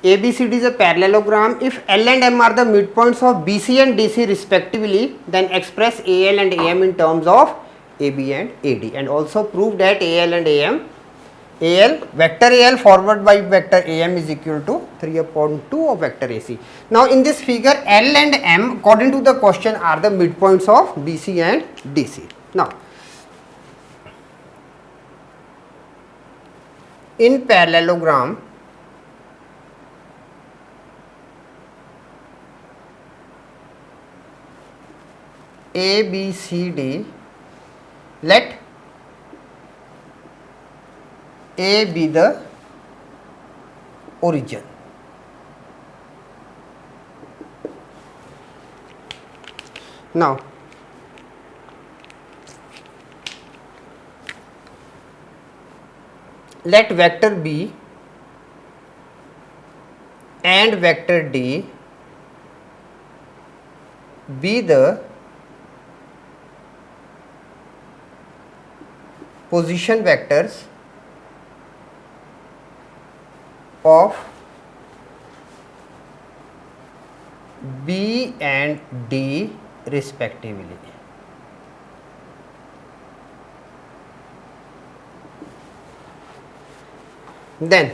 ABCD is a parallelogram. If L and M are the midpoints of BC and DC respectively, then express AL and AM in terms of AB and AD, and also prove that AL and AM, vector AL forward by vector AM is equal to 3/2 of vector AC. Now in this figure, L and M according to the question are the midpoints of BC and DC. Now in parallelogram, ABCD, let A be the origin. Now let vector B and vector D be the position vectors of B and D respectively. Then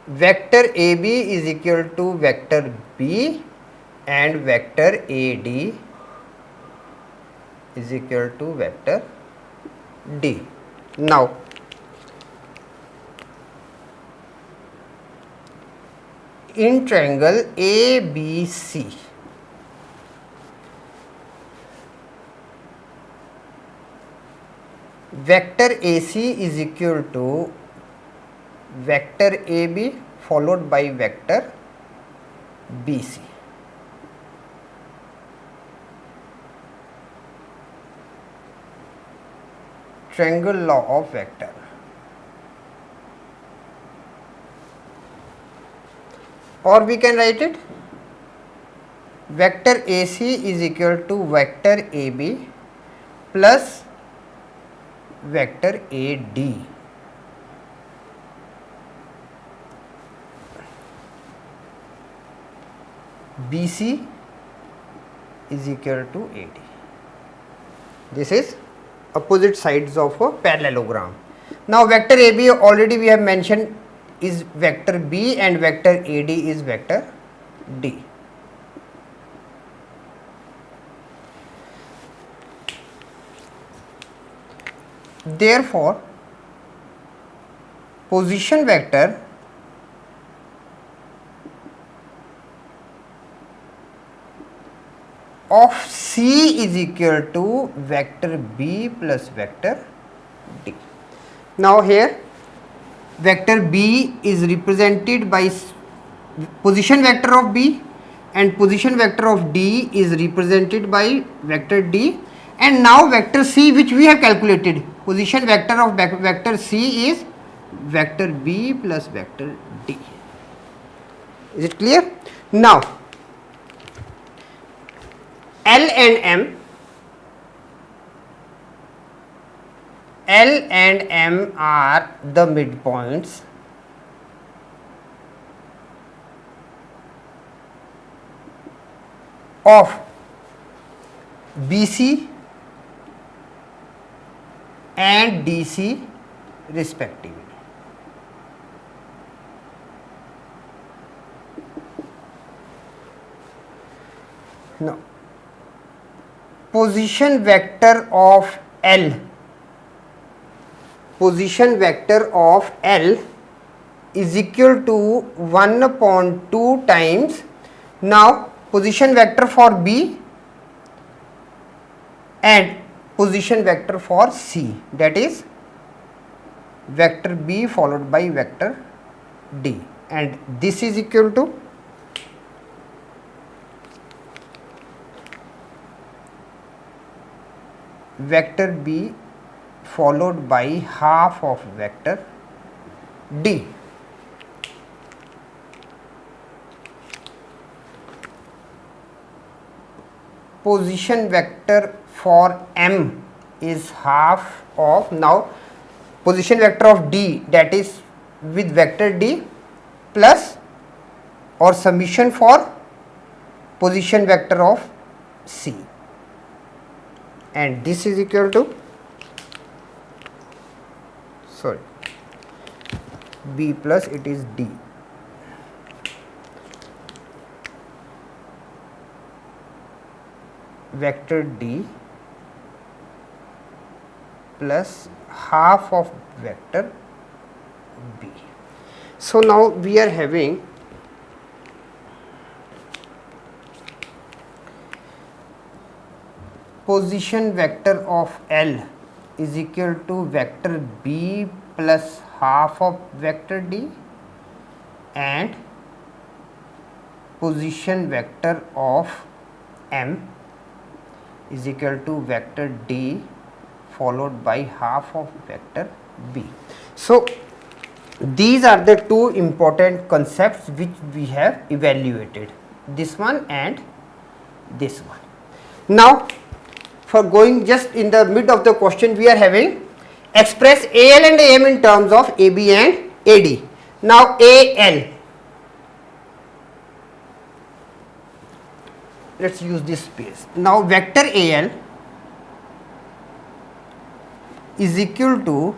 vector AB is equal to vector B and vector AD is equal to vector D. Now in triangle ABC, vector AC is equal to vector AB followed by vector BC. Triangle law of vector. Or we can write it, vector AC is equal to vector AB plus vector AD. BC is equal to AD. This is opposite sides of a parallelogram. Now vector AB already we have mentioned is vector B and vector AD is vector D. Therefore, position vector of C is equal to vector B plus vector D. Now here vector B is represented by position vector of B and position vector of D is represented by vector D, and now vector C which we have calculated, position vector of vector C is vector B plus vector D. Is it clear? Now L and M are the midpoints of BC and DC respectively. Now position vector of L is equal to 1/2 times now position vector for B and position vector for C, that is vector B followed by vector D, and this is equal to vector B followed by half of vector D. Position vector for M is half of, now position vector of D, that is with vector D plus or summation for position vector of C, and this is equal to, sorry, B plus it is D. Vector D plus half of vector B. So now we are having position vector of L is equal to vector B plus half of vector D, and position vector of M is equal to vector D followed by half of vector B. So these are the two important concepts which we have evaluated, this one and this one. Now for going just in the mid of the question, we are having express AL and AM in terms of AB and AD. Now AL, let's use this space. Now vector AL is equal to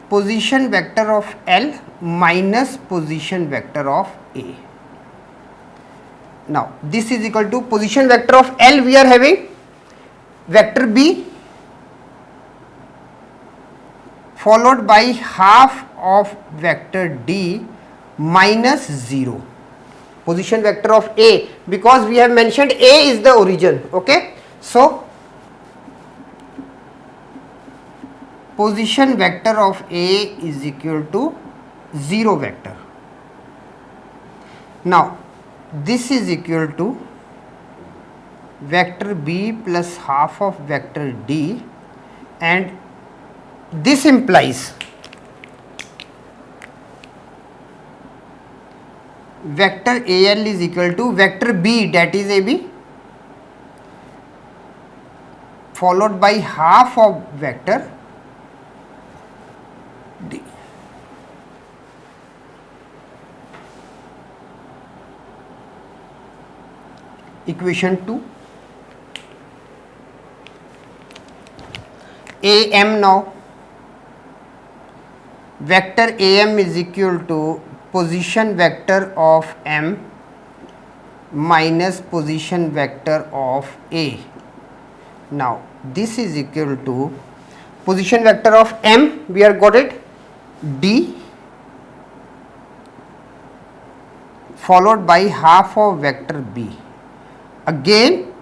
position vector of L minus position vector of A. Now this is equal to position vector of L, we are having vector B followed by half of vector D minus 0. Position vector of A, because we have mentioned A is the origin, okay. So position vector of A is equal to 0 vector. Now this is equal to vector B plus half of vector D, and this implies vector AL is equal to vector B, that is AB, followed by half of vector D. Equation 2. AM, now vector AM is equal to position vector of M minus position vector of A. Now this is equal to position vector of M, we are got it, D followed by half of vector B, again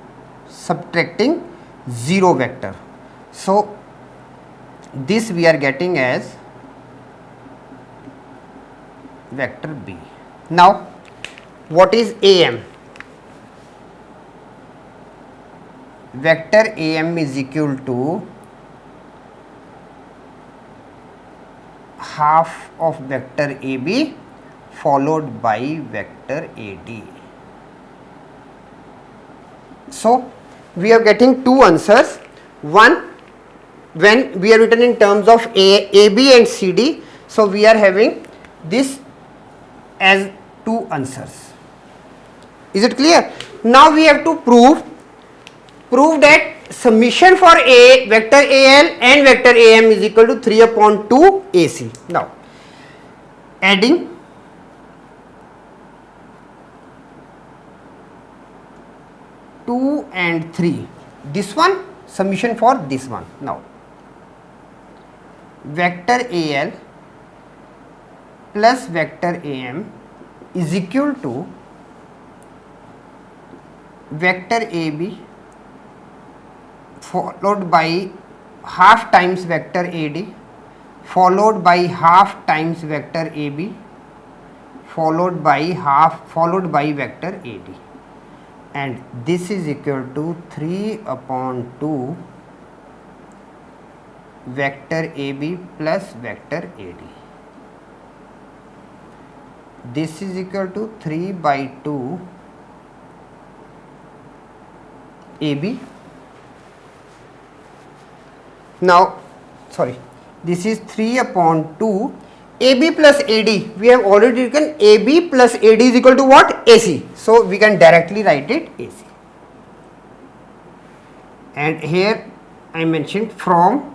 subtracting 0 vector. So this we are getting as vector B. Now what is AM? Vector AM is equal to half of vector AB followed by vector AD. So we are getting two answers. One, when we are written in terms of AB and CD, so we are having this as two answers. Is it clear? Now we have to prove that summation for A vector AL and vector AM is equal to 3 upon 2 AC. Now adding two and 3, this one summation for this one. Now vector AL plus vector AM is equal to vector AB followed by half times vector AD followed by half times vector AB followed by vector AD, and this is equal to 3 upon 2 vector AB plus vector AD. This is equal to 3 by 2 AB. Now sorry, this is 3 upon 2. AB plus AD, we have already written AB plus AD is equal to what? AC. So we can directly write it AC. And here I mentioned from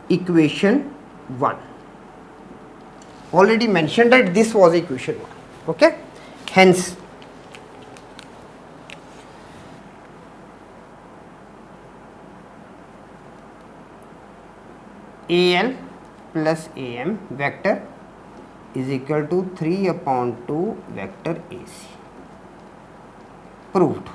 equation 1. Already mentioned that this was equation 1. Okay. Hence, AL plus AM vector is equal to 3 upon 2 vector AC. Proved.